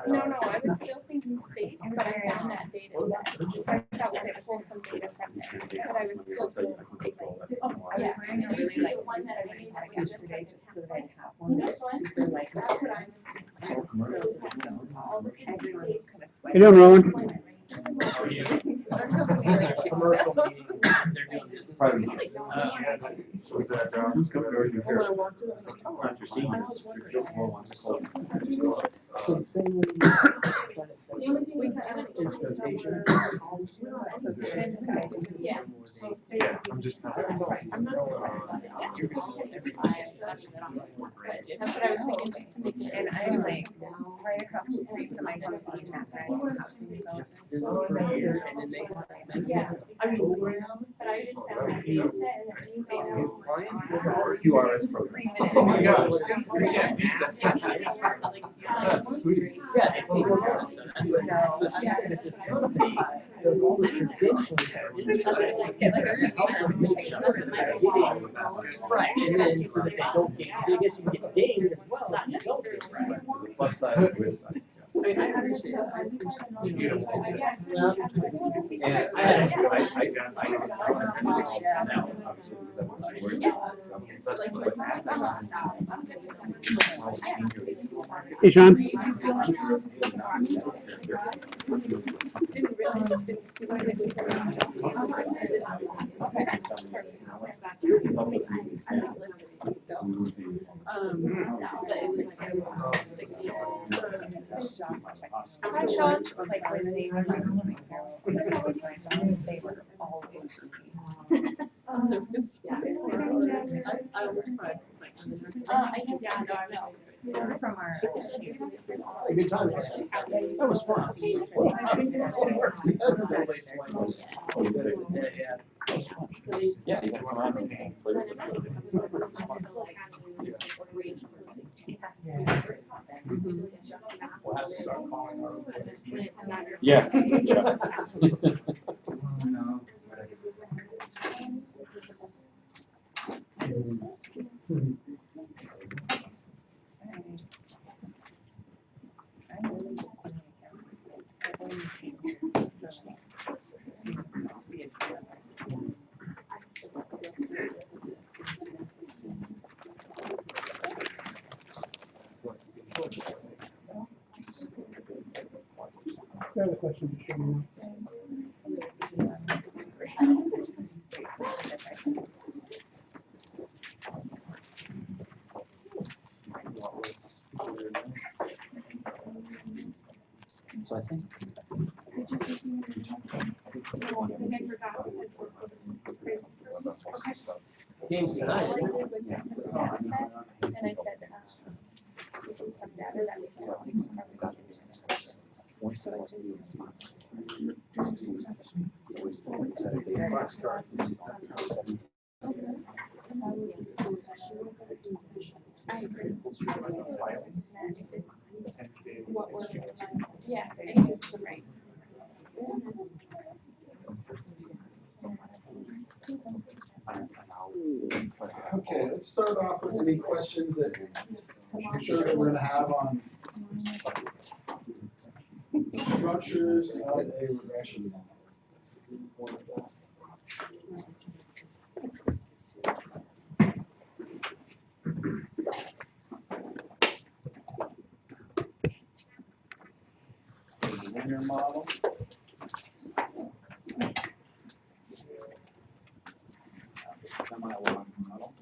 No, I was still thinking states, but I found that data set. So I thought we could pull some data from there, but I was still thinking states. Yeah. Did you see the one that I made that was just like just so that I have one this that's one? super like. That's what I was. All the states. How you doing, Roland? Commercial meeting, they're doing business. Private. Was that Who's compared to When I walked in, I was like, oh, Not your I seniors, was your wondering. small ones. So the same way you try to say The only thing we can Is rotation. Yeah. Yeah, I'm just not. That's what I was thinking, just to make it. And I'm like, right across the street from my house on that side. And then they. Yeah. I mean, But I just found that data set and then QRS program. 3 minutes. Oh my gosh. That's sweet. Yeah, they pay for that, so that's what, so she said that this company does all the traditions that are in the right, and then so that they don't get, I guess you can get dinged as well, if you don't do it right. Plus side and twist side. I mean, I understand. You know, And I got, now, obviously, because I'm working. That's what Hey, Sean. Hi, Sean. Like when they were like, they were all over me. I almost cried. From our. A good time. That was fun. Yeah, you can come on and play with We'll have to start calling our. Yeah. I have a question to show you. So I think. Games tonight. All I did was send him the data set, and I said, this is some data that we can probably got. So I sent some response. I agree. What we're, yeah, I think it's the right. Okay, let's start off with any questions that I'm sure that we're gonna have on structures of a regression model. Linear model. Semi-log model.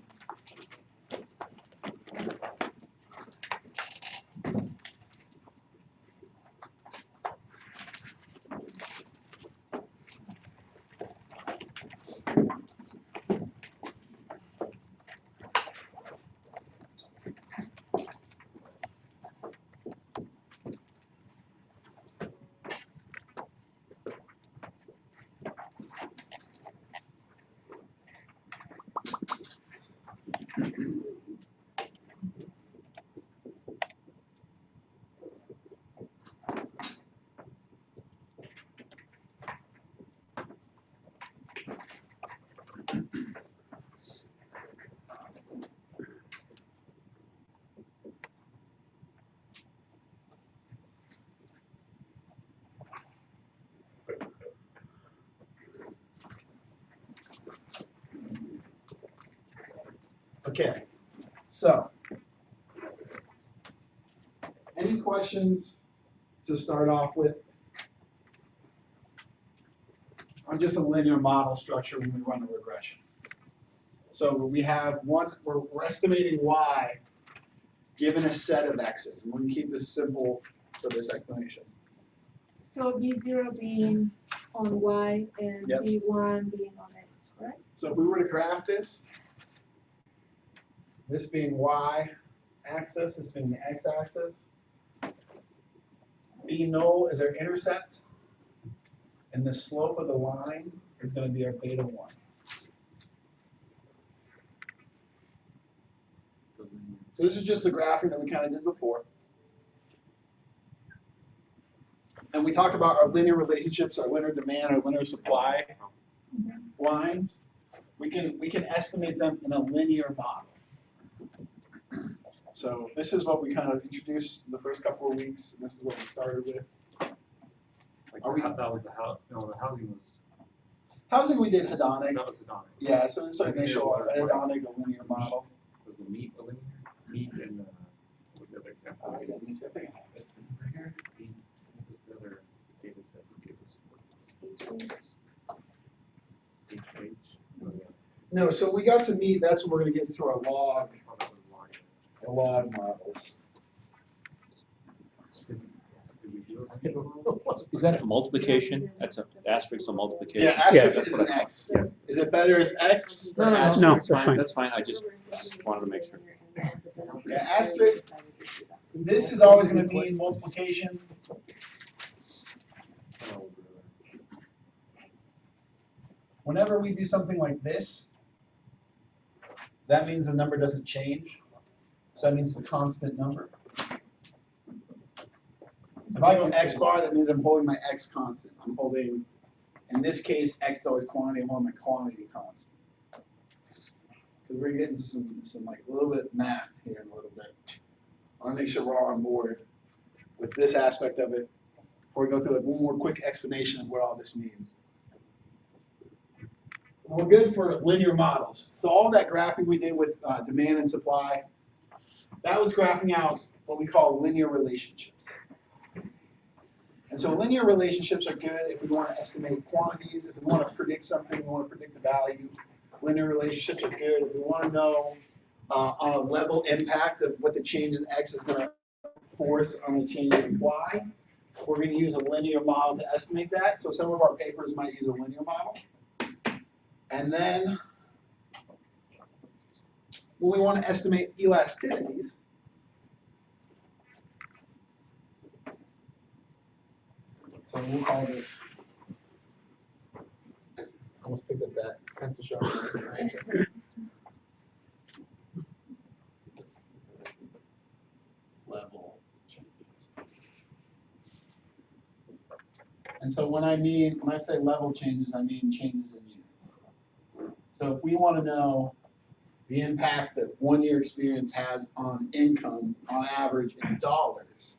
Okay, so. Any questions to start off with? On just a linear model structure when we run a regression. So we have we're estimating y given a set of x's. And we're going to keep this simple for this explanation. So B0 being on Y and Yep. B1 being on X, right? So if we were to graph this being y axis, this being the x axis, B null is our intercept, and the slope of the line is going to be our beta 1. So this is just the graphing that we kind of did before. And we talked about our linear relationships, our linear demand, our linear supply lines. We can estimate them in a linear model. So this is what we kind of introduced the first couple of weeks, and this is what we started with. Like, Are we- that was the house, no, the housing was, Housing we did hedonic. that was the Donic. Yeah, so it's our Linear initial was what? hedonic, a linear model. Was the meat a linear? Meat and, what was the other example? Yeah, let me see, I think I have it. Right here. Meat, what was the other data set you gave us? HH? Oh, yeah. No, so we got to meet, that's when we're gonna get into our log, Oh, that was log. the log models. Did we do it? Is that a multiplication? That's an asterisk of multiplication? Yeah, asterisk that's is what an I- X. Is it better as X? or No, asterisk? no, That's that's fine. That's fine, I just wanted to make sure. Yeah, asterisk, this is always gonna be multiplication. Oh, Whenever we do something like this, that means the number doesn't change. So that means it's a constant number. If I go X bar, that means I'm holding my X constant. I'm holding, in this case, X is always quantity, I'm holding my quantity constant. Because we're gonna get into some like a little bit math here in a little bit. I wanna make sure we're all on board with this aspect of it before we go through like one more quick explanation of what all this means. We're good for linear models. So all that graphing we did with demand and supply, that was graphing out what we call linear relationships. And so linear relationships are good if we want to estimate quantities, if we want to predict something, we want to predict the value. Linear relationships are good if we want to know on a level impact of what the change in X is going to force on the change in Y. We're going to use a linear model to estimate that. So some of our papers might use a linear model. And then when we want to estimate elasticities, so we'll call this, almost picked up that pencil sharpener. Level changes. And so when I say level changes, I mean changes in units. So if we want to know the impact that 1 year experience has on income on average in dollars,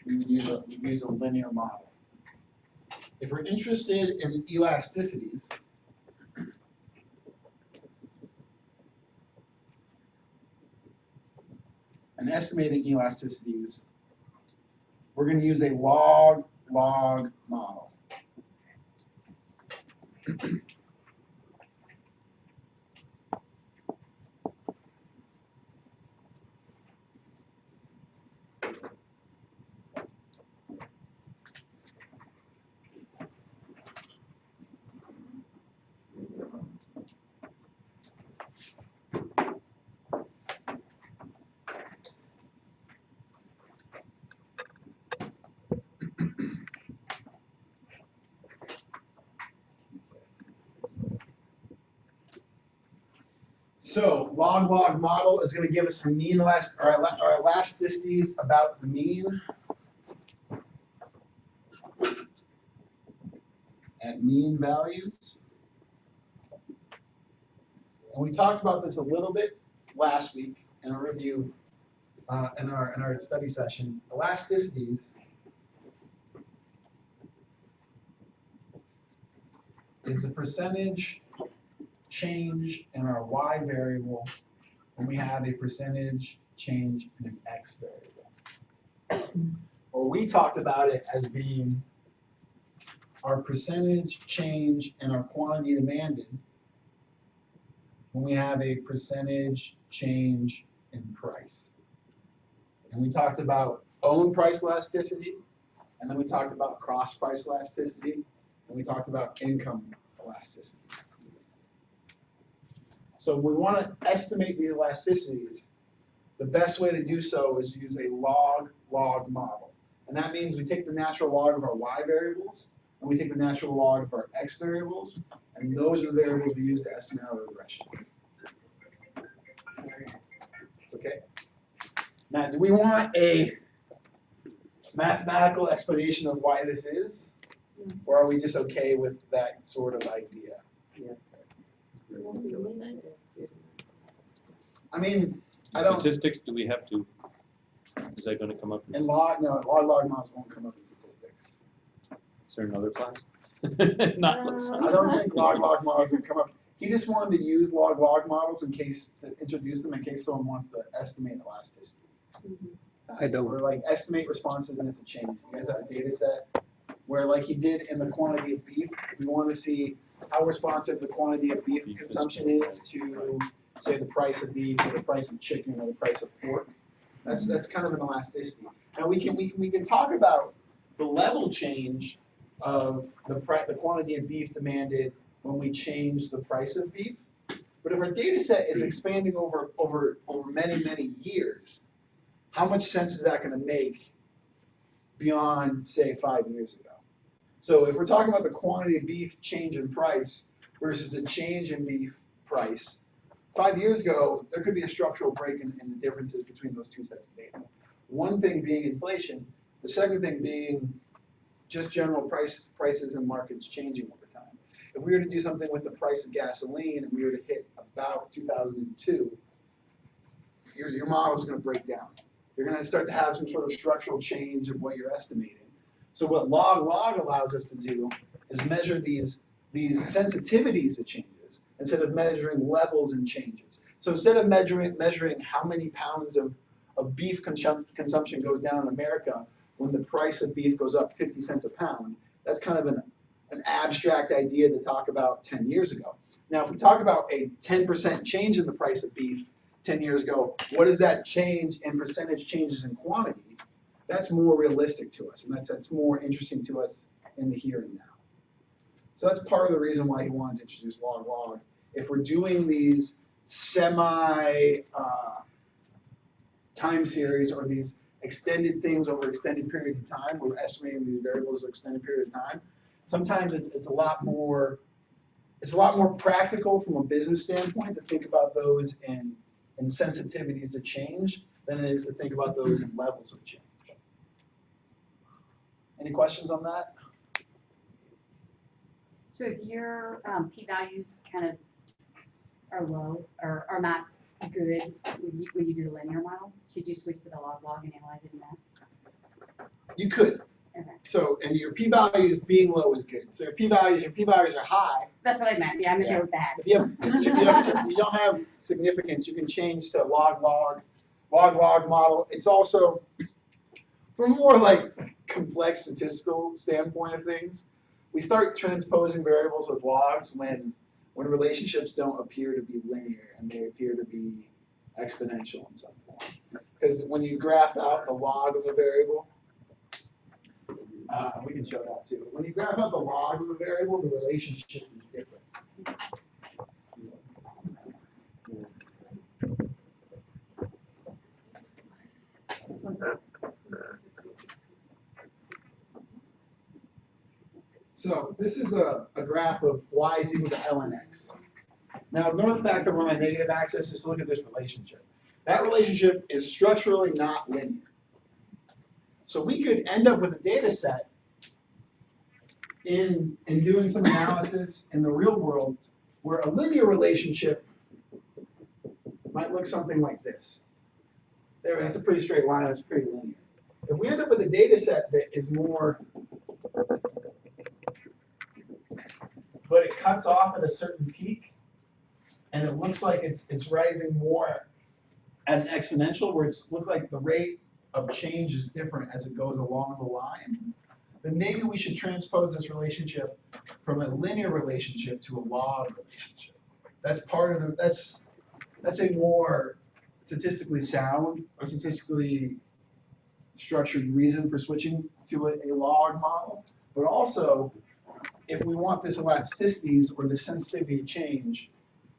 we would use a linear model. If we're interested in elasticities, and estimating elasticities, we're going to use a log model. So log model is going to give us the mean our elasticities about the mean at mean values. And we talked about this a little bit last week in a review in our study session. Elasticities is the percentage change in our y variable when we have a percentage change in an X variable. Or we talked about it as being our percentage change in our quantity demanded when we have a percentage change in price. And we talked about own price elasticity, and then we talked about cross price elasticity, and we talked about income elasticity. So we want to estimate these elasticities. The best way to do so is use a log-log model. And that means we take the natural log of our y variables, and we take the natural log of our x variables, and those are the variables we use to estimate our regressions. It's okay? Now, do we want a mathematical explanation of why this is? Or are we just okay with that sort of idea? I mean, I don't, Statistics, do we have to, is that gonna come up? in log, no, log models won't come up in statistics. Is there another class? Not let's I not. don't think log models would come up. He just wanted to use log models in case, to introduce them in case someone wants to estimate elasticities. I don't. Or like estimate responsiveness to change. You guys have a data set where like he did in the quantity of beef, we want to see how responsive the quantity of beef consumption is to, say, the price of beef or the price of chicken or the price of pork. That's kind of an elasticity. Now we can talk about the level change of the quantity of beef demanded when we change the price of beef. But if our data set is expanding over many years, how much sense is that going to make beyond, say, 5 years ago? So if we're talking about the quantity of beef change in price versus the change in beef price, 5 years ago, there could be a structural break in the differences between those two sets of data. One thing being inflation, the second thing being just general prices and markets changing over time. If we were to do something with the price of gasoline and we were to hit about 2002, your model is going to break down. You're going to start to have some sort of structural change of what you're estimating. So what log allows us to do is measure these sensitivities to changes instead of measuring levels and changes. So instead of measuring how many pounds of beef consumption goes down in America when the price of beef goes up 50 cents a pound, that's kind of an abstract idea to talk about 10 years ago. Now, if we talk about a 10% change in the price of beef 10 years ago, what does that change in percentage changes in quantities? That's more realistic to us, and that's more interesting to us in the here and now. So that's part of the reason why he wanted to introduce log-log. If we're doing these semi time series or these extended things over extended periods of time, we're estimating these variables over extended period of time. Sometimes it's a lot more practical from a business standpoint to think about those in sensitivities to change than it is to think about those in levels of change. Any questions on that? So if your p-values kind of are low or are not good when you do the linear model, should you switch to the log-log and analyze it in that? You could. Okay. So, and your p-values being low is good. So your p-values are high. That's what I meant. Yeah, I meant Yeah. they were bad. If you don't have significance, you can change to log-log model. It's also, from a more like complex statistical standpoint of things, we start transposing variables with logs when relationships don't appear to be linear and they appear to be exponential in some form. Because when you graph out the log of a variable, we can show that too. When you graph out the log of a variable, the relationship is different. So this is a graph of y is equal to ln x. Now ignore the fact that we're on a negative axis, just look at this relationship. That relationship is structurally not linear. So we could end up with a data set in doing some analysis in the real world where a linear relationship might look something like this. There, that's a pretty straight line, that's pretty linear. If we end up with a data set that is more, but it cuts off at a certain peak, and it looks like it's rising more at an exponential where it's look like the rate of change is different as it goes along the line, then maybe we should transpose this relationship from a linear relationship to a log relationship. That's part of the, that's a more statistically sound or statistically structured reason for switching to a log model. But also, if we want this elasticities or the sensitivity to change,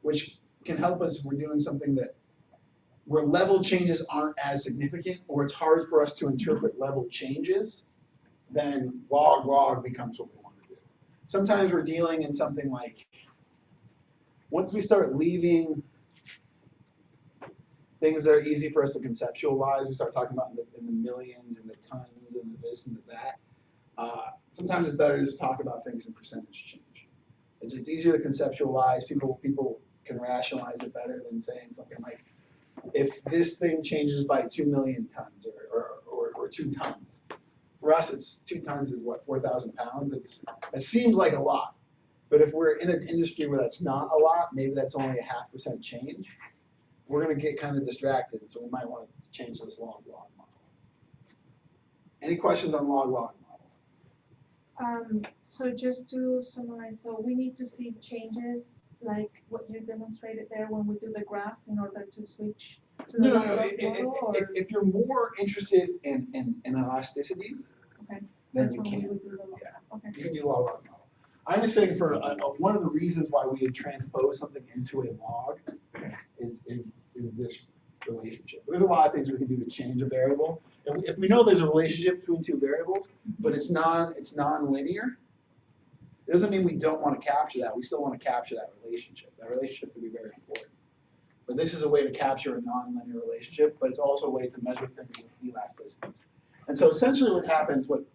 which can help us if we're doing something that where level changes aren't as significant, or it's hard for us to interpret level changes, then log becomes what we want to do. Sometimes we're dealing in something like, once we start leaving things that are easy for us to conceptualize, we start talking about in the millions and the tons and the this and the that. Sometimes it's better to just talk about things in percentage change. It's easier to conceptualize. People can rationalize it better than saying something like, if this thing changes by 2 million tons or 2 tons. For us, it's 2 tons is what, 4,000 pounds? It seems like a lot. But if we're in an industry where that's not a lot, maybe that's only a 0.5% change, we're going to get kind of distracted. So we might want to change this log model. Any questions on log model? So just to summarize, so we need to see changes like what you demonstrated there when we do the graphs in order to switch to the No. log model, or If you're more interested in elasticities, okay, then that's you when we can. would do the log. Yeah. Okay. You can do log model. I'm just saying for one of the reasons why we would transpose something into a log is this relationship. There's a lot of things we can do to change a variable. If we know there's a relationship between 2 variables, but it's non-linear, it doesn't mean we don't want to capture that. We still want to capture that relationship. That relationship can be very important. But this is a way to capture a non-linear relationship, but it's also a way to measure things with elasticities. And so essentially what happens, what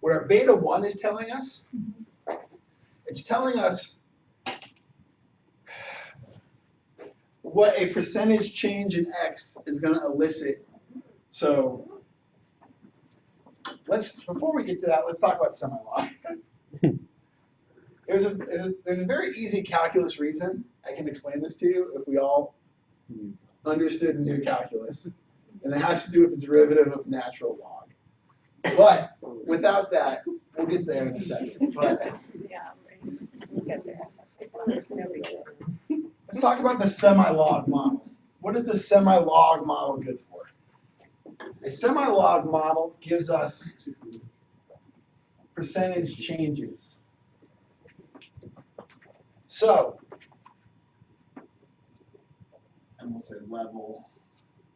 our beta 1 is telling us, it's telling us what a percentage change in X is going to elicit. So before we get to that, let's talk about semi-log. There's a very easy calculus reason I can explain this to you if we all understood and knew calculus. And it has to do with the derivative of natural log. But without that, we'll get there in a second. But let's talk about the semi-log model. What is the semi-log model good for? A semi-log model gives us percentage changes. So, and we'll say level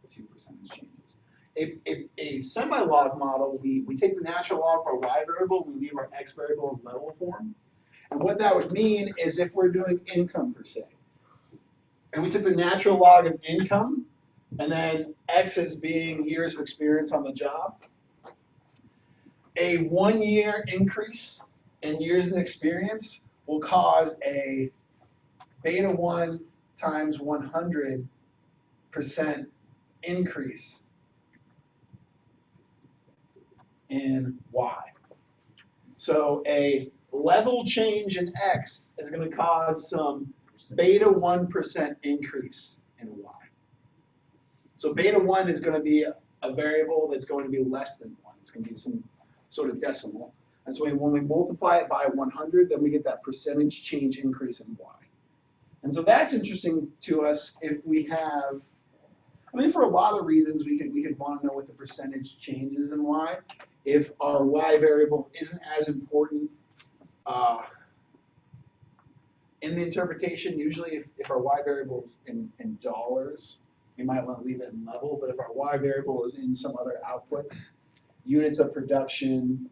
2 percentage changes. A semi-log model, we take the natural log for a y variable, we leave our x variable in level form. And what that would mean is if we're doing income per se, and we took the natural log of income, and then x as being years of experience on the job, a 1 year increase in years of experience will cause a beta 1 times 100% increase in y. So a level change in x is going to cause some beta 1% increase in y. So beta 1 is going to be a variable that's going to be less than 1. It's going to be some sort of decimal. And so when we multiply it by 100, then we get that percentage change increase in y. And so that's interesting to us if we have, I mean, for a lot of reasons, we could want to know what the percentage changes in y. If our y variable isn't as important in the interpretation, usually if our y variable is in dollars, we might want to leave it in level. But if our y variable is in some other outputs, units of production,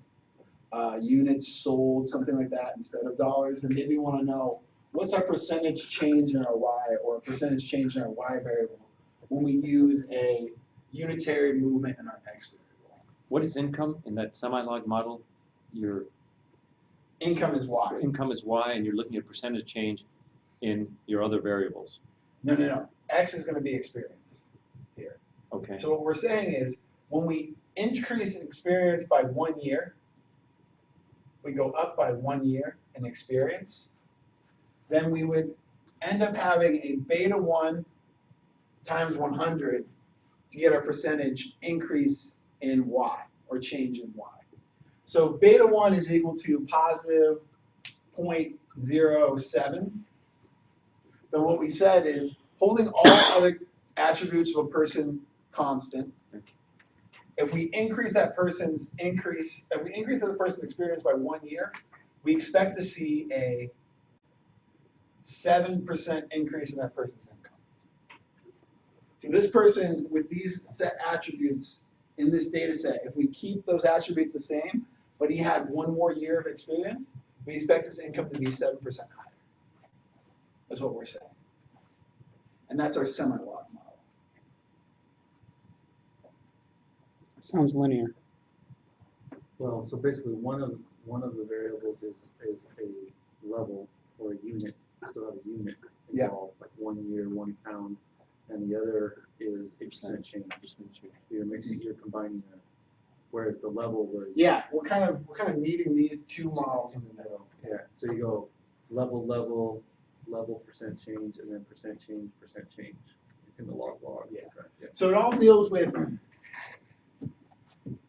units sold, something like that, instead of dollars, then maybe we want to know what's our percentage change in our y or percentage change in our y variable when we use a unitary movement in our x variable. What is income in that semi-log model? Your Income is y. income is y, and you're looking at percentage change in your other variables. No. X is going to be experience here. Okay. So what we're saying is when we increase experience by 1 year, we go up by 1 year in experience, then we would end up having a beta 1 times 100 to get our percentage increase in Y, or change in Y. So beta 1 is equal to positive 0.07. Then what we said is holding all other attributes of a person constant. If we increase that person's if we increase the person's experience by 1 year, we expect to see a 7% increase in that person's income. So this person with these set attributes in this data set, if we keep those attributes the same, but he had 1 more year of experience, we expect his income to be 7% higher. That's what we're saying. And that's our semi-log model. Sounds linear. Well, so basically one of the variables is a level or a unit, still have a unit Yeah. involved, like 1 year, 1 pound, and the other is a percent change. You're combining that. Whereas the level was. Yeah, we're kind of meeting these two models in the middle. Yeah, so you go level, percent change, and then percent change in the log. Yeah. Right, yeah. So it all deals with,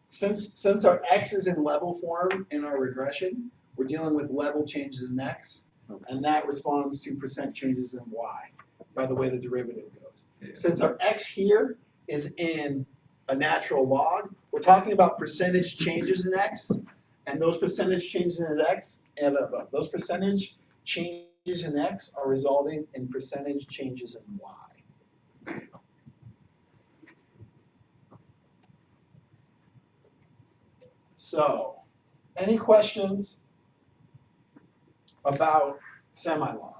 since our x is in level form in our regression, we're dealing with level changes in x, and that responds to percent changes in y, by the way the derivative goes. Yeah. Since our x here is in a natural log, we're talking about percentage changes in x, and those percentage changes in x, those percentage changes in x are resulting in percentage changes in y. So, any questions about semi-log?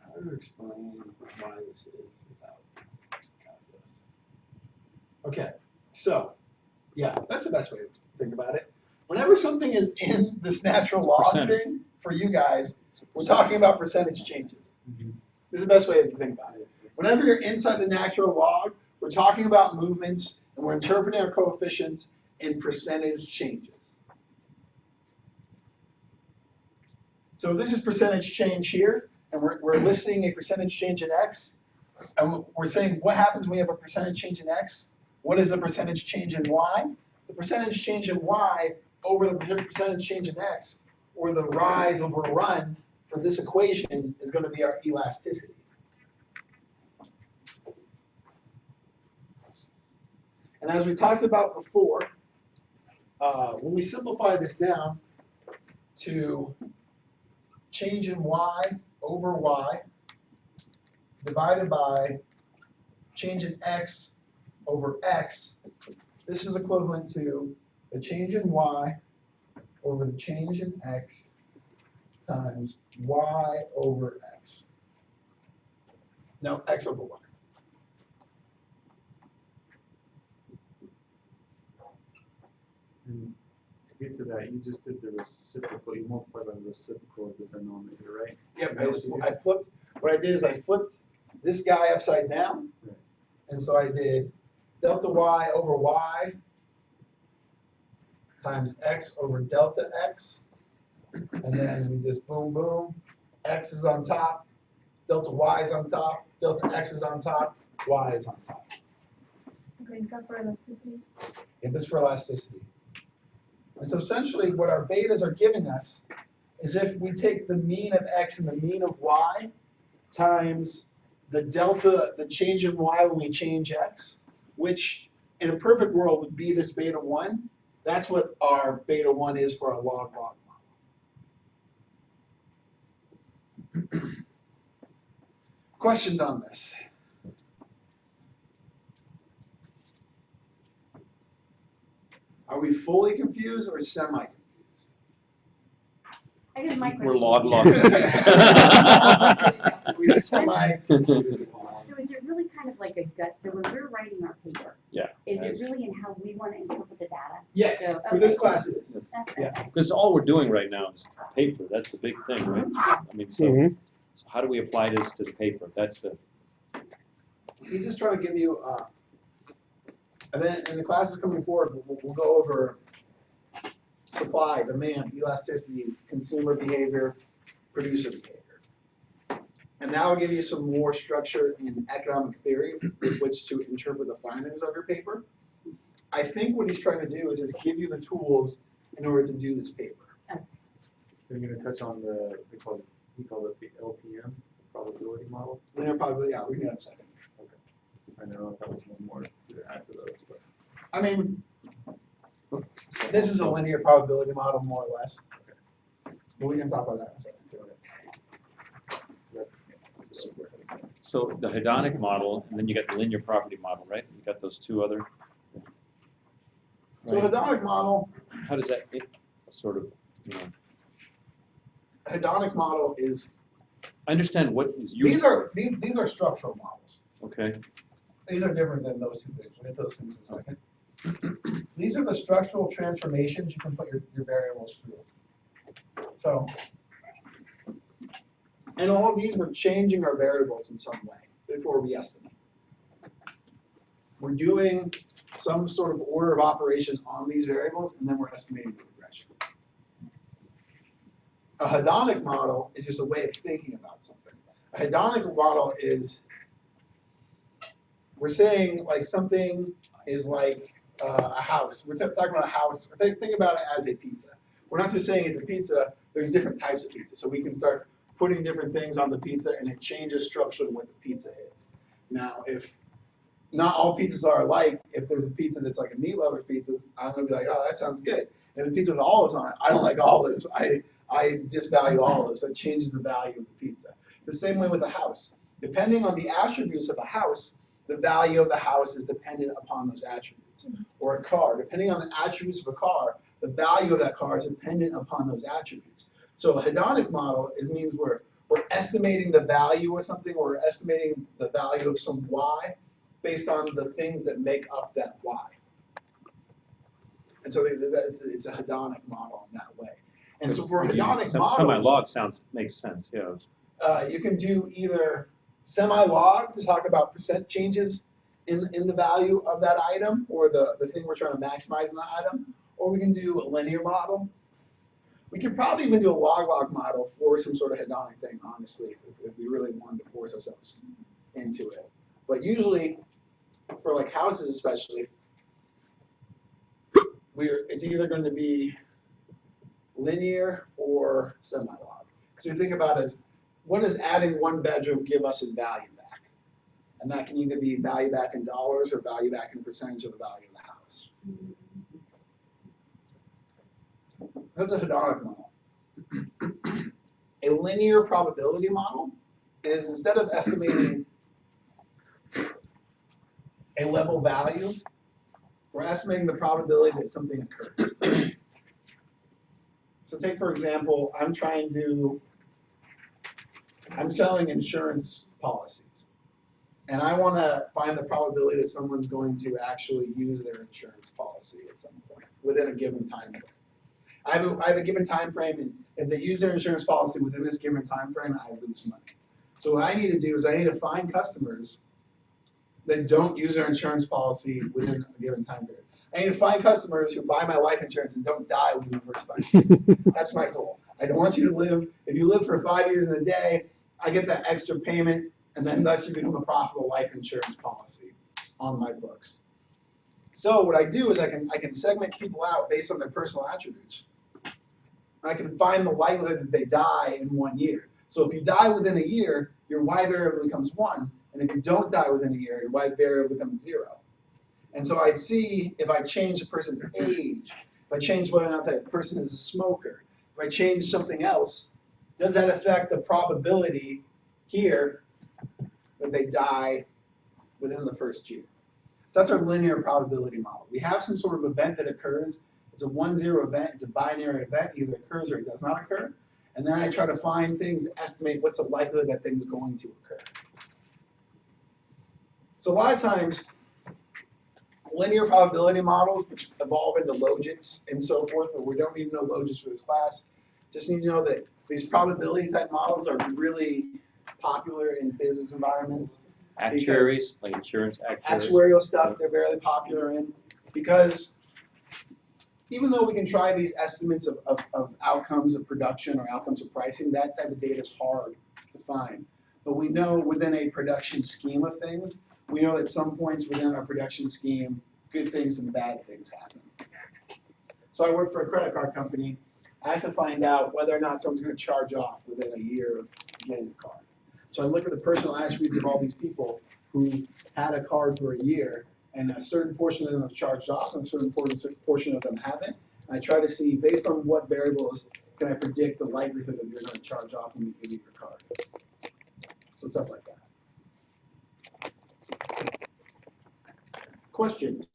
How to explain why this is without calculus? Okay, so, yeah, that's the best way to think about it. Whenever something is in this natural log Percentage. thing, for you guys, we're talking about percentage changes. This is the best way to think about it. Whenever you're inside the natural log, we're talking about movements, and we're interpreting our coefficients in percentage changes. So this is percentage change here, and we're listing a percentage change in x, and we're saying what happens when we have a percentage change in x? What is the percentage change in y? The percentage change in y over the percentage change in x, or the rise over run for this equation is going to be our elasticity. And as we talked about before, when we simplify this down to change in y over y divided by change in x over x, this is equivalent to the change in y over the change in x times y over x. No, x over y. And to get to that, you just did the reciprocal, you multiplied by the reciprocal of the denominator, right? Yep, I flipped, what I did is I flipped this guy upside down. Right. And so I did delta y over y times x over delta x. And then we just boom, boom. X is on top, delta y is on top, delta x is on top, y is on top. Okay, is that for elasticity? And this for elasticity. And so essentially what our betas are giving us is if we take the mean of x and the mean of y times the delta, the change in y when we change x, which in a perfect world would be this beta 1, that's what our beta 1 is for our log model. Questions on this? Are we fully confused or semi-confused? I guess my question. We're log. We semi-confused. So is it really kind of like a gut, so when we're writing our paper? Yeah. Is it really in how we want to interpret the data? Yes, So, for this okay. class it is. That's Yeah. okay. Because all we're doing right now is paper, that's the big thing, right? I mean, so how do we apply this to the paper? That's the, He's just trying to give you, and then in the classes coming forward, we'll go over supply, demand, elasticities, consumer behavior, producer behavior. And that will give you some more structure in economic theory with which to interpret the findings of your paper. I think what he's trying to do is just give you the tools in order to do this paper. You're gonna touch on he called it the LPM, probability model. Linear probability, yeah, we can have a second. I don't know if that was one more after those, but. I mean, this is a linear probability model, more or less. But we can talk about that in a second. So the hedonic model, and then you got the linear property model, right? You got those two other. So Right. hedonic model, How does that sort of, hedonic model is, I understand what is used. these are structural models. Okay, These are different than those two things. We'll get to those things in a second. These are the structural transformations you can put your variables through. So, and all of these, we're changing our variables in some way before we estimate. We're doing some sort of order of operation on these variables, and then we're estimating the regression. A hedonic model is just a way of thinking about something. A hedonic model is, we're saying like something is like a house. We're talking about a house. Think about it as a pizza. We're not just saying it's a pizza. There's different types of pizza. So we can start putting different things on the pizza, and it changes structurally what the pizza is. Now, if not all pizzas are alike, if there's a pizza that's like a meat lover's pizza, I'm going to be like, oh, that sounds good. And if the pizza with olives on it, I don't like olives. I disvalue olives. That changes the value of the pizza. The same way with a house. Depending on the attributes of a house, the value of the house is dependent upon those attributes. Or a car. Depending on the attributes of a car, the value of that car is dependent upon those attributes. So a hedonic model means we're estimating the value of something, or we're estimating the value of some y based on the things that make up that y. And so it's a hedonic model in that way. And so for hedonic models, semi-log makes sense, yeah. You can do either semi-log to talk about percent changes in the value of that item, or the thing we're trying to maximize in the item, or we can do a linear model. We could probably even do a log-log model for some sort of hedonic thing, honestly, if we really wanted to force ourselves into it. But usually, for like houses especially, it's either going to be linear or semi-log. So you think about it as, what does adding one bedroom give us in value back? And that can either be value back in dollars or value back in percentage of the value of the house. That's a hedonic model. A linear probability model is, instead of estimating a level value, we're estimating the probability that something occurs. So take, for example, I'm selling insurance policies. And I want to find the probability that someone's going to actually use their insurance policy at some point within a given time frame. I have a given time frame, and if they use their insurance policy within this given time frame, I lose money. So what I need to do is I need to find customers that don't use their insurance policy within a given time period. I need to find customers who buy my life insurance and don't die within the first 5 years. That's my goal. I don't want you to live, if you live for 5 years and a day, I get that extra payment, and then thus you become a profitable life insurance policy on my books. So what I do is I can segment people out based on their personal attributes. I can find the likelihood that they die in 1 year. So if you die within a year, your y variable becomes 1, and if you don't die within a year, your y variable becomes 0. And so I see if I change a person's age, if I change whether or not that person is a smoker, if I change something else, does that affect the probability here that they die within the first year? So that's our linear probability model. We have some sort of event that occurs. It's a 1-0 event. It's a binary event. It either occurs or it does not occur. And then I try to find things to estimate what's the likelihood that thing's going to occur. So a lot of times, linear probability models, which evolve into logits and so forth, but we don't need to know logits for this class. Just need to know that these probability type models are really popular in business environments. Actuaries, like insurance actuaries. Actuarial stuff they're very popular in, because even though we can try these estimates of outcomes of production or outcomes of pricing, that type of data is hard to find. But we know within a production scheme of things, we know that some points within our production scheme, good things and bad things happen. So I work for a credit card company. I have to find out whether or not someone's going to charge off within a year of getting a card. So I look at the personal attributes of all these people who had a card for a year, and a certain portion of them have charged off, and a certain portion of them haven't. And I try to see, based on what variables, can I predict the likelihood that you're going to charge off when you give you your card. So stuff like that. Questions?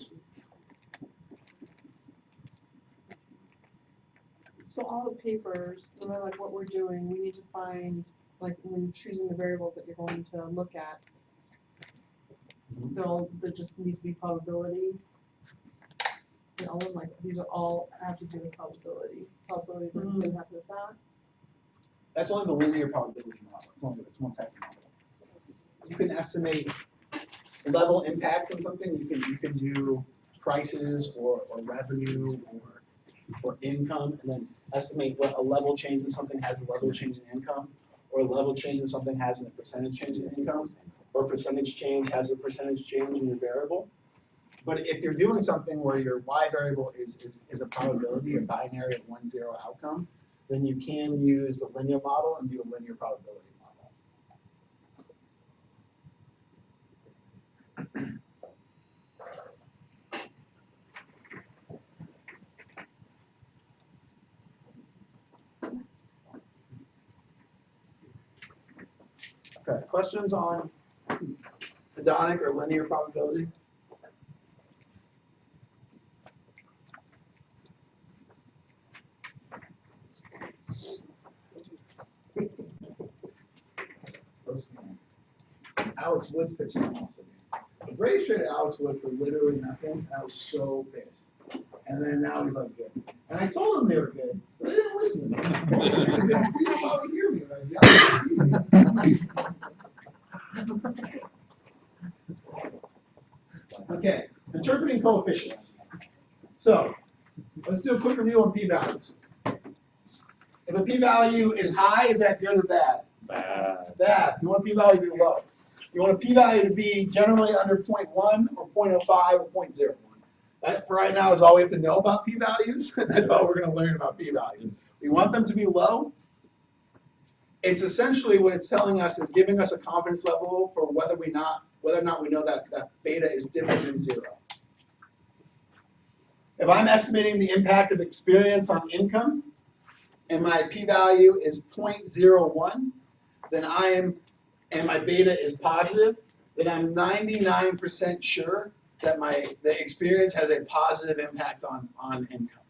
So all the papers, no matter like what we're doing, we need to find, like when you're choosing the variables that you're going to look at, there just needs to be probability. And all of like, these are all have to do with probability. Probability, this is gonna happen with that. That's only the linear probability model. It's one type of model. You can estimate level impacts on something. You can do prices or revenue or income, and then estimate what a level change in something has a level change in income, or a level change in something has a percentage change in income, or percentage change has a percentage change in your variable. But if you're doing something where your y variable is a probability, a binary of 1-0 outcome, then you can use the linear model and do a linear probability model. Okay, questions on hedonic or linear probability? Alex Wood's pitching also. The Braves traded Alex Wood for literally nothing, and I was so pissed. And then now he's like good. And I told them they were good, but they didn't listen to me. Because they didn't probably hear me when I was yelling at TV. Okay, interpreting coefficients. So let's do a quick review on p-values. If a p-value is high, is that good or bad? Bad. Bad. You want a p-value to be low. You want a p-value to be generally under 0.1 or 0.05 or 0.01. That, for right now, is all we have to know about p-values. That's all we're going to learn about p-values. We want them to be low. It's essentially what it's telling us is giving us a confidence level for whether or not we know that beta is different than 0. If I'm estimating the impact of experience on income, and my p-value is 0.01, then and my beta is positive, then I'm 99% sure that the experience has a positive impact on income.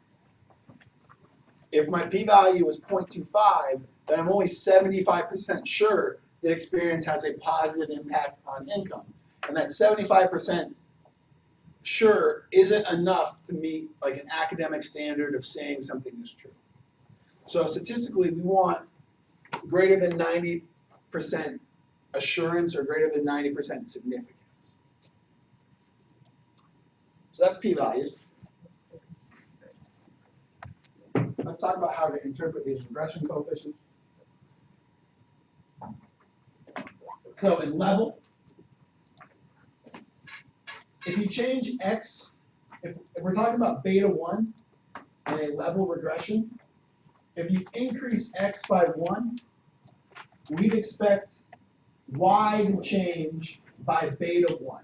If my p-value is 0.25, then I'm only 75% sure that experience has a positive impact on income. And that 75% sure isn't enough to meet like an academic standard of saying something is true. So statistically, we want greater than 90% assurance or greater than 90% significance. So that's p-values. Let's talk about how to interpret these regression coefficients. So in level, if you change x, if we're talking about beta 1 in a level regression, if you increase x by 1, we'd expect y to change by beta 1.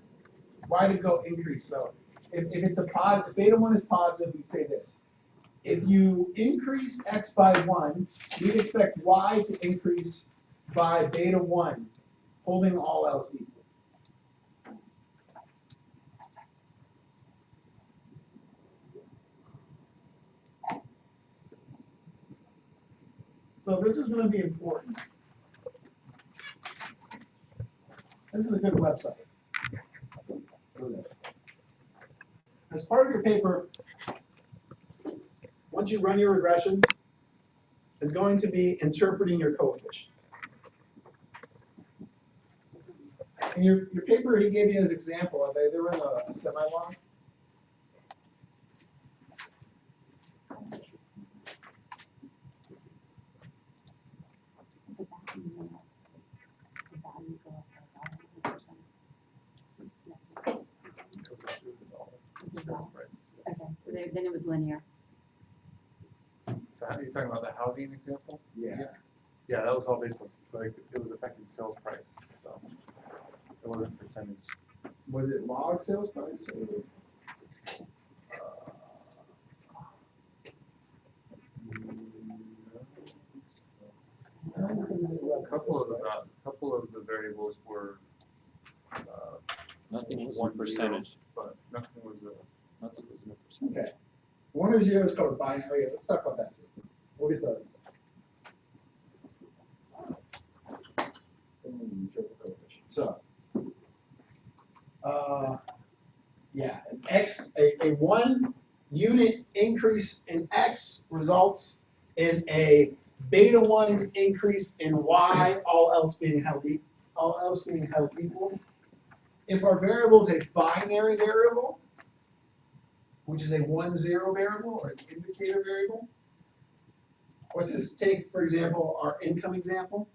Y to go increase. So if it's a positive, if beta 1 is positive, we'd say this. If you increase x by 1, we'd expect y to increase by beta 1, holding all else equal. So this is going to be important. This is a good website for this. As part of your paper, once you run your regressions, is going to be interpreting your coefficients. In your paper, he gave you as example, they were in a semi-log. then it was linear. So you're talking about the housing example? Yeah. Yeah, that was all based on, like, it was affecting sales price, so it wasn't percentage. Was it log sales price or? A couple of the variables were, Nothing was a 1-0, percentage. but nothing was a. Nothing was in a percentage. Okay. One of zero is called binary. Okay, let's talk about that too. We'll get to that. Triple coefficient. So, yeah, an x, a 1 unit increase in x results in a beta 1 increase in y, all else being held equal. If our variable is a binary variable, which is a 1-0 variable or an indicator variable, let's just take, for example, our income example.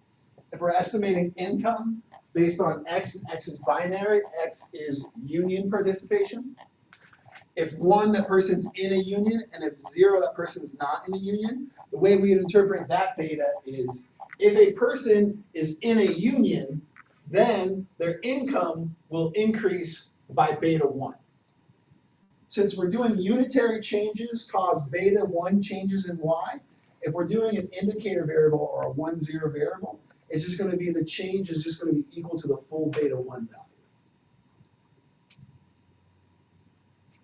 If we're estimating income based on x and x is binary, x is union participation. If 1, that person's in a union, and if 0, that person's not in a union, the way we interpret that beta is if a person is in a union, then their income will increase by beta 1. Since we're doing unitary changes cause beta 1 changes in y, if we're doing an indicator variable or a 1-0 variable, it's just going to be the change is just going to be equal to the full beta 1 value.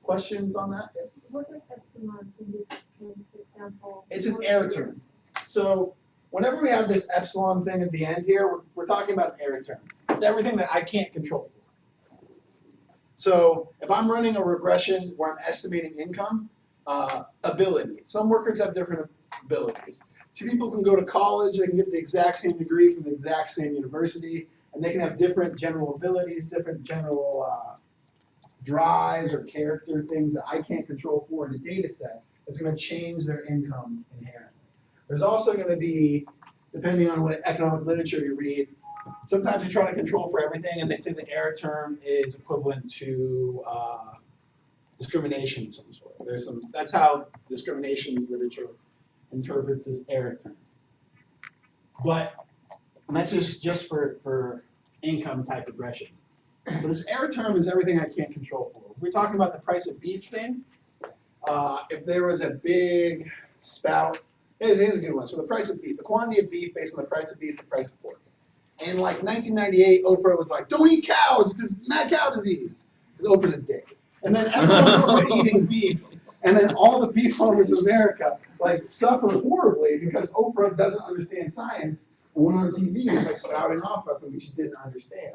Questions on that? What is epsilon in this example? It's an error term. So whenever we have this epsilon thing at the end here, we're talking about an error term. It's everything that I can't control for. So if I'm running a regression where I'm estimating income, ability. Some workers have different abilities. 2 people can go to college, they can get the exact same degree from the exact same university, and they can have different general abilities, different general drives or character things that I can't control for in a data set. That's going to change their income inherently. There's also going to be, depending on what economic literature you read, sometimes you try to control for everything, and they say the error term is equivalent to discrimination of some sort. That's how discrimination literature interprets this error term. But and that's just for income type regressions. But this error term is everything I can't control for. If we're talking about the price of beef thing, if there was a big spout, here's a good one. So the price of beef, the quantity of beef based on the price of beef, the price of pork. In like 1998, Oprah was like, don't eat cows because mad cow disease. Because Oprah's a dick. And then everyone started eating beef. And then all the beef farmers in America like suffer horribly because Oprah doesn't understand science. And went on TV and was like spouting off about something she didn't understand.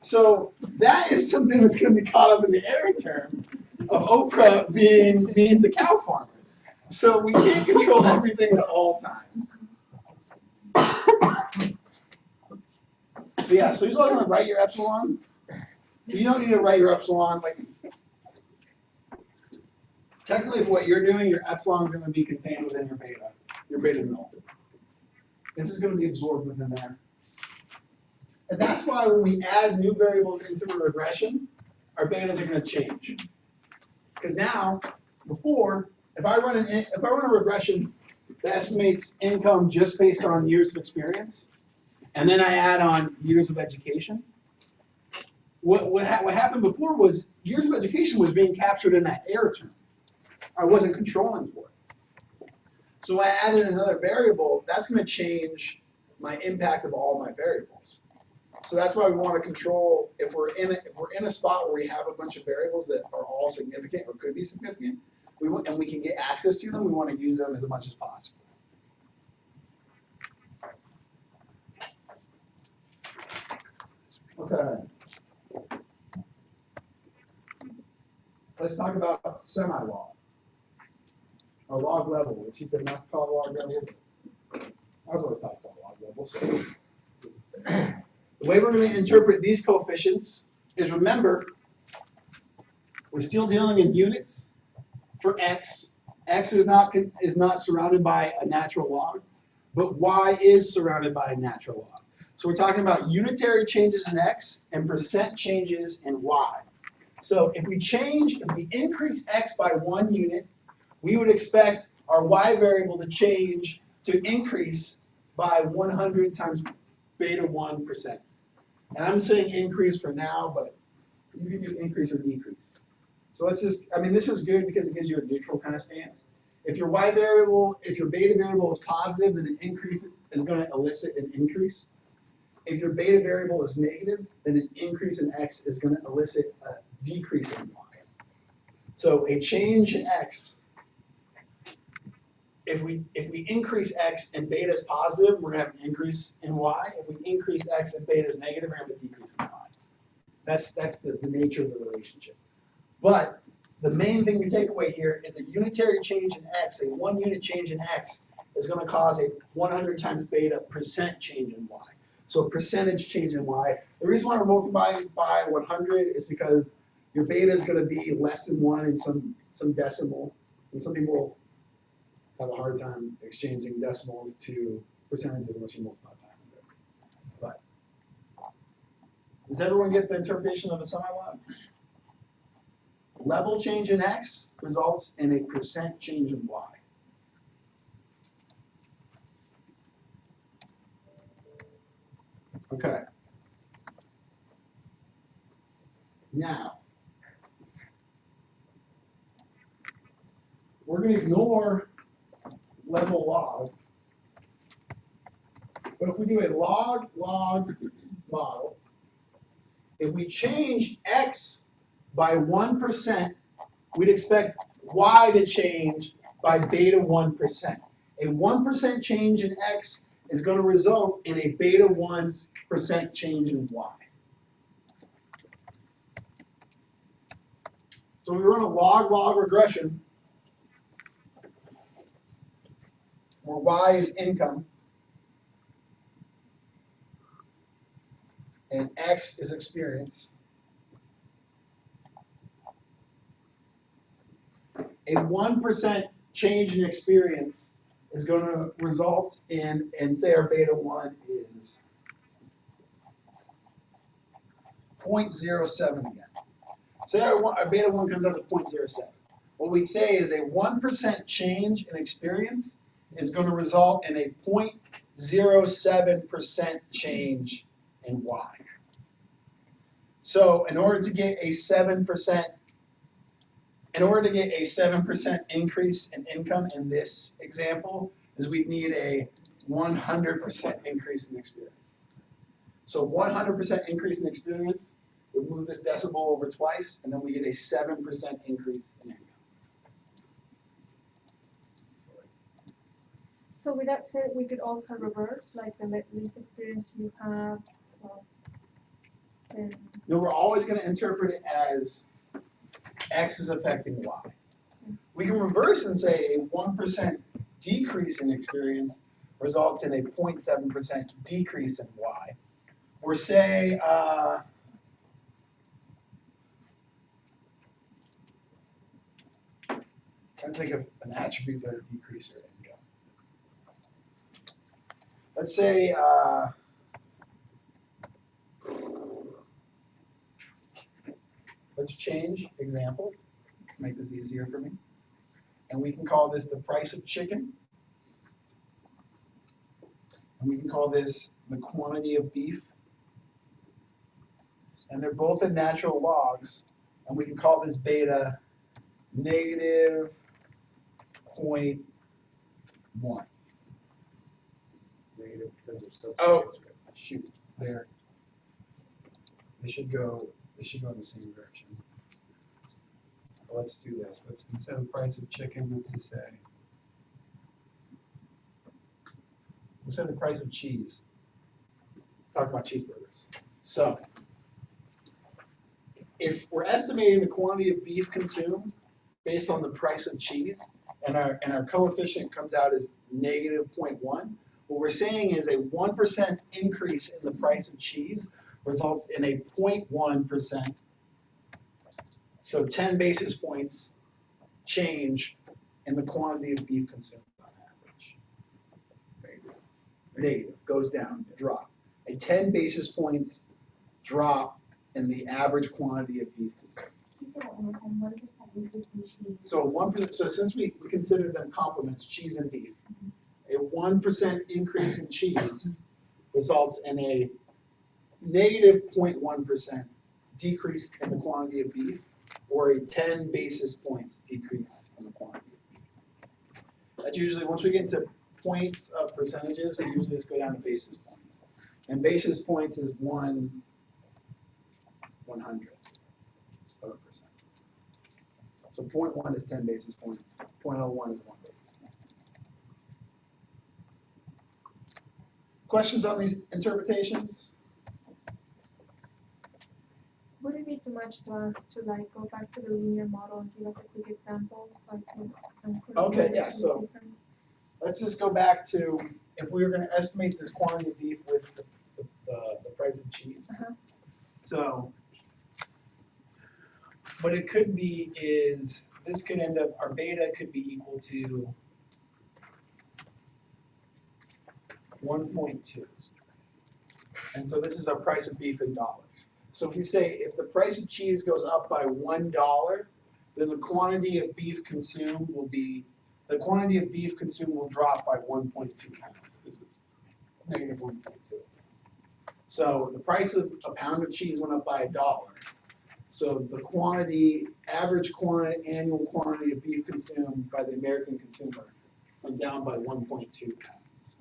So that is something that's going to be caught up in the error term of Oprah being the cow farmers. So we can't control everything at all times. So yeah, so you're going to write your epsilon. You don't need to write your epsilon like. Technically, for what you're doing, your epsilon is going to be contained within your beta null. This is going to be absorbed within there. And that's why when we add new variables into a regression, our betas are going to change. Because now, before, if I run a regression that estimates income just based on years of experience, and then I add on years of education, what happened before was years of education was being captured in that error term. I wasn't controlling for it. So I added another variable, that's going to change my impact of all my variables. So that's why we want to control, if we're in a spot where we have a bunch of variables that are all significant or could be significant, and we can get access to them, we want to use them as much as possible. Okay. Let's talk about semi-log. Or log level, which he said not to call log level. I was always taught to call log level. So the way we're going to interpret these coefficients is, remember, we're still dealing in units for x. X is not surrounded by a natural log, but y is surrounded by a natural log. So we're talking about unitary changes in x and percent changes in y. So if we increase x by 1 unit, we would expect our y variable to change, to increase by 100 times beta 1%. And I'm saying increase for now, but you can do increase or decrease. So let's just, I mean, this is good because it gives you a neutral kind of stance. If your y variable, if your beta variable is positive, then an increase is going to elicit an increase. If your beta variable is negative, then an increase in x is going to elicit a decrease in y. So a change in x, if we increase x and beta is positive, we're going to have an increase in y. If we increase x and beta is negative, we're going to have a decrease in y. That's the nature of the relationship. But the main thing to take away here is a unitary change in x, a 1 unit change in x, is going to cause a 100 times beta % change in y. So a percentage change in y. The reason why we're multiplying by 100 is because your beta is going to be less than 1 in some decimal. And some people have a hard time exchanging decimals to percentages unless you multiply by 100. But does everyone get the interpretation of a semi-log? Level change in x results in a % change in y. Okay. Now, we're going to ignore level log. But if we do a log-log model, if we change x by 1%, we'd expect y to change by beta 1%. A 1% change in x is going to result in a beta 1% change in y. So we run a log-log regression where y is income and x is experience. A 1% change in experience is going to result in, and say our beta 1 is 0.07 again. Say our beta 1 comes out to 0.07. What we'd say is a 1% change in experience is going to result in a 0.07% change in y. So in order to get a 7% increase in income in this example, is we'd need a 100% increase in experience. So 100% increase in experience would move this decimal over twice, and then we get a 7% increase in income. So with that said, we could also reverse, like the least experience you have, then No, we're always going to interpret it as x is affecting y. We can reverse and say a 1% decrease in experience results in a 0.7% decrease in y. Or say, trying to think of an attribute that would decrease your income. Let's say, let's change examples to make this easier for me. And we can call this the price of chicken. And we can call this the quantity of beef. And they're both in natural logs. And we can call this beta negative 0.1. Negative because they're still. Oh, shoot, there. They should go in the same direction. Let's do this. Let's, instead of price of chicken, let's just say, we'll say the price of cheese. Talk about cheeseburgers. So, if we're estimating the quantity of beef consumed based on the price of cheese, and our coefficient comes out as negative 0.1, what we're saying is a 1% increase in the price of cheese results in a 0.1%. So 10 basis points change in the quantity of beef consumed on average. Negative, goes down, drop. A 10 basis points drop in the average quantity of beef consumed. Can you say that one more time? What did you say? So 1%, so since we consider them complements, cheese and beef, a 1% increase in cheese results in a negative 0.1% decrease in the quantity of beef, or a 10 basis points decrease in the quantity of beef. That's usually, once we get into points of percentages, we usually just go down to basis points. And basis points is 1/100th of a percent. So 0.1 is 10 basis points, 0.01 is 1 basis point. Questions on these interpretations? Would it be too much to us to like go back to the linear model and give us a quick examples, like? Okay, yeah, so let's just go back to, if we were gonna estimate this quantity of beef with the price of cheese. Uh-huh. So what it could be is, this could end up, our beta could be equal to 1.2. And so this is our price of beef in dollars. So if we say, if the price of cheese goes up by $1, then the quantity of beef consumed will be, the quantity of beef consumed will drop by 1.2 pounds. This is negative 1.2. So the price of a pound of cheese went up by $1. So the quantity, average quantity, annual quantity of beef consumed by the American consumer went down by 1.2 pounds.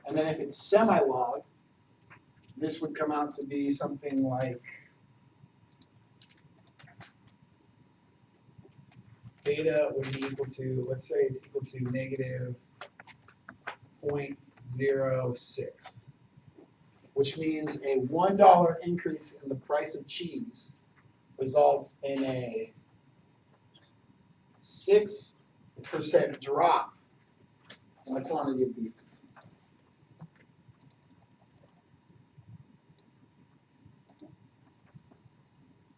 And then if it's semi-log, this would come out to be something like beta would be equal to, let's say it's equal to negative 0.06, which means a $1 increase in the price of cheese results in a 6% drop in the quantity of beef consumed.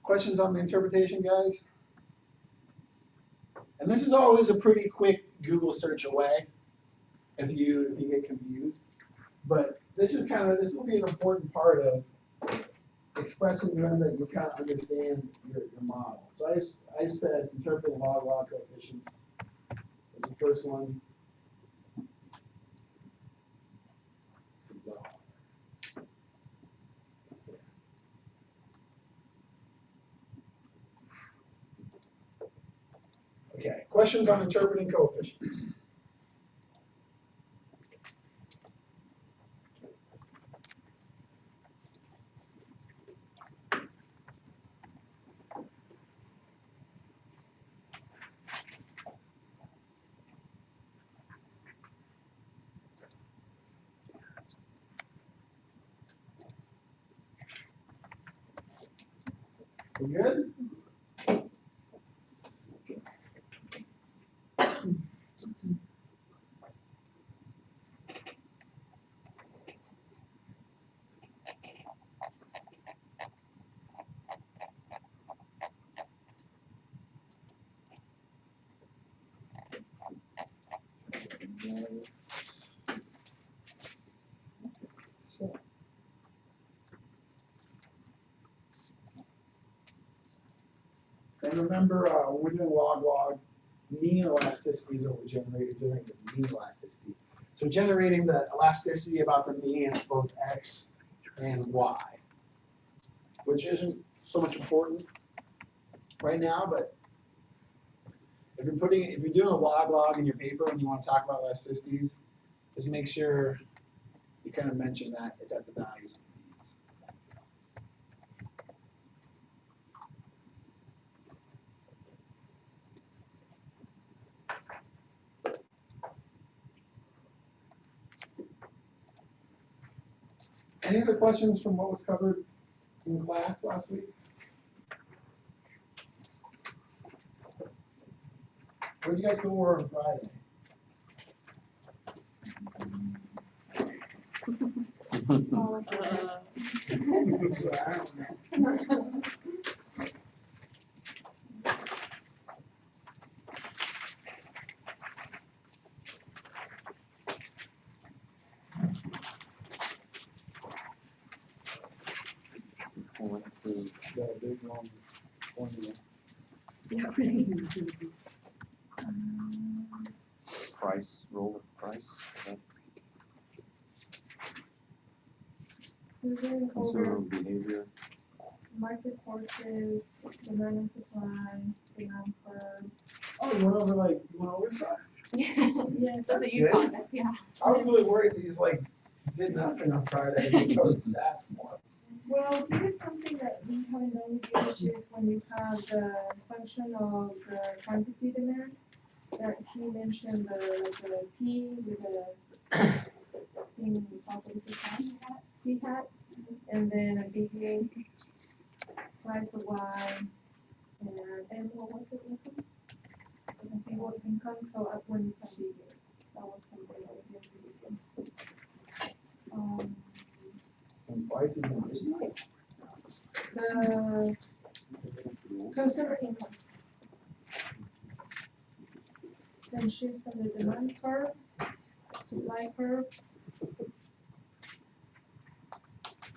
Questions on the interpretation, guys? And this is always a pretty quick Google search away if you get confused. But this is kind of, this will be an important part of expressing them that you kind of understand your model. So I said interpret log coefficients was the first one. Okay, questions on interpreting coefficients? We good? So. And remember, when we're doing log, mean elasticity is what we're generating the mean elasticity. So generating the elasticity about the mean of both x and y, which isn't so much important right now, but if you're doing a log in your paper and you want to talk about elasticities, just make sure you kind of mention that it's at the values of the means. Any other questions from what was covered in class last week? What did you guys go over on Friday? What's the That big long formula. price, roll of price? Is that We're going consumer over behavior? market forces, demand and supply, demand curve. Oh, you went over stuff? Yes. Those are That's you good. taught us, yeah. I was really worried that you just did nothing on Friday, you go to that more. Well, we did something that we haven't done with you, which is when you have the function of the quantity demand, that he mentioned the P with the in opposite P hat, and then ambiguous, price of Y, and what was it, income? I think it was income, so when it's ambiguous, that was something that we did. And prices in business? The consumer income. Then shift from the demand curve, supply curve.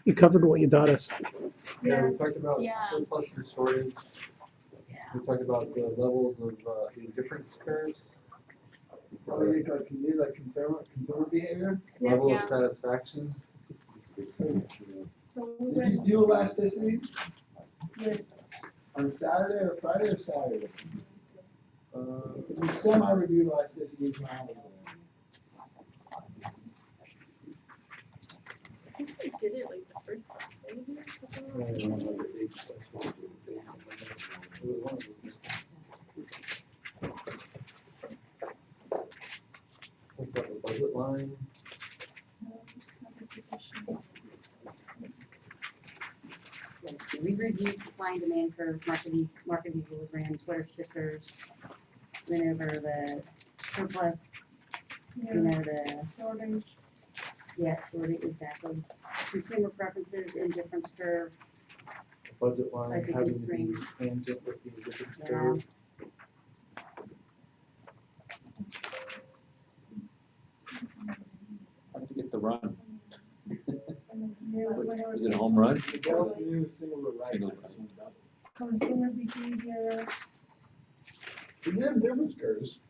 You covered what you taught us. Yeah, we talked about Yeah. surplus and shortage. We talked about the levels of indifference curves. Oh, you did consumer behavior? Level Yeah. of satisfaction. So we Did you went, do elasticity yes. on Saturday or Friday or Saturday? Because we semi-reviewed elasticity when I was there. I think we did it like the first class, didn't we? Talked about the budget line. Yes, we reviewed supply and demand curves, market equilibrium, Twitter shifters, went over the surplus, Yeah, the, shortage. yeah, exactly. Consumer preferences, indifference curve, Budget line Budget having to be constraints. tangent with the indifference Yeah. curve. How did you get the run? Yeah, we went over Was it a home run? The Dallas knew single to right. Single. consumer behavior. You did difference curves.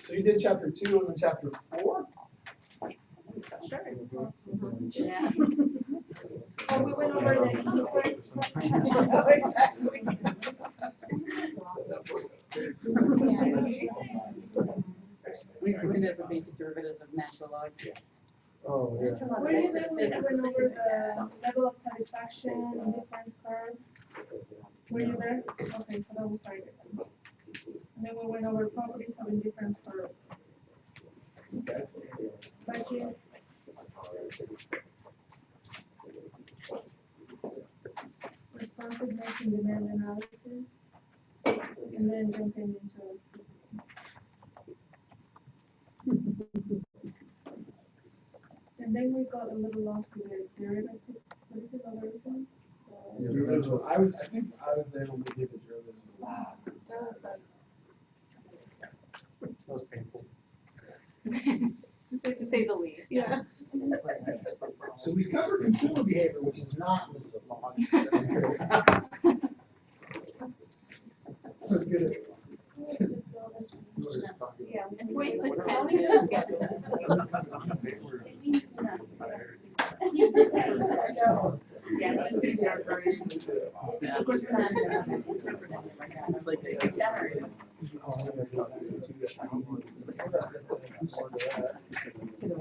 So you did chapter 2 and then chapter 4? Sure. yeah. Oh, we went over the indifference. We presented for basic derivatives of natural logs. Oh, yeah. Were you there when we went over the level of satisfaction, indifference curve? Were you there? Okay, so that was Friday. And then we went over properties of indifference curves. Budget. Responsiveness and demand analysis. And then jumping into elasticity. And then we got a little lost with the derivative, what is it, logarithm? Derivative. I think I was there when we did the derivative. That was like, That was painful. To say the least, yeah. So we covered consumer behavior, which is not in this law. So it's good. We were just talking Yeah, about- and wait, so tell me just get this. It means nothing. Yeah, but it's good. Of course, not. It's like they To the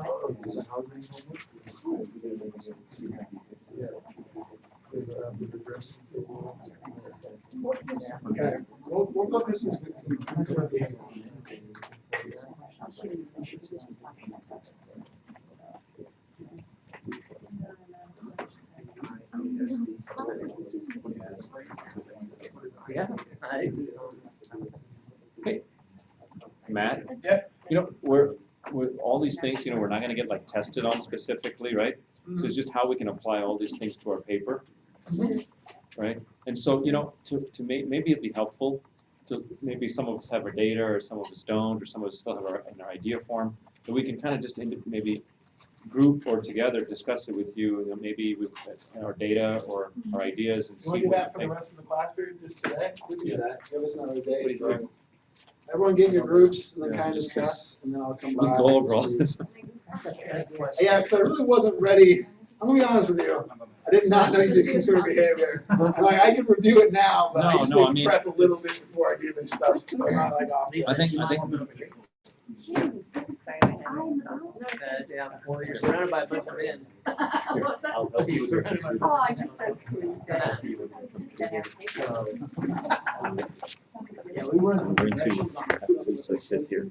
what? Okay, we'll go through some consumer behavior. Yeah. Hey, Matt? Yeah. You know, we're, with all these things, you know, we're not gonna get like tested on specifically, right? So it's just how we can apply all these things to our paper, right? And so, you know, maybe it'd be helpful to, maybe some of us have our data, or some of us don't, or some of us still have our, in our idea form. And we can kind of just maybe group or together, discuss it with you, and then maybe with our data or our ideas and You see wanna do what that for we the think. rest of the class period, just today? We can do Yeah. that, give us another What day, do you so. think? Everyone get in your groups and then Yeah, kind of just- discuss, and then I'll come We by. go over all this. That's the best question. Yeah, because I really wasn't ready, I'm gonna be honest with you, I did not know you did consumer behavior. I'm like, I can review it now, but I No, no, I usually mean, prep a little bit before I do this stuff, so I'm not like off. I think- Yeah, well, you're surrounded by a bunch of men. I'll help you with your. Oh, you're so sweet. Yeah, we run some. I'm going to, Lisa, sit here.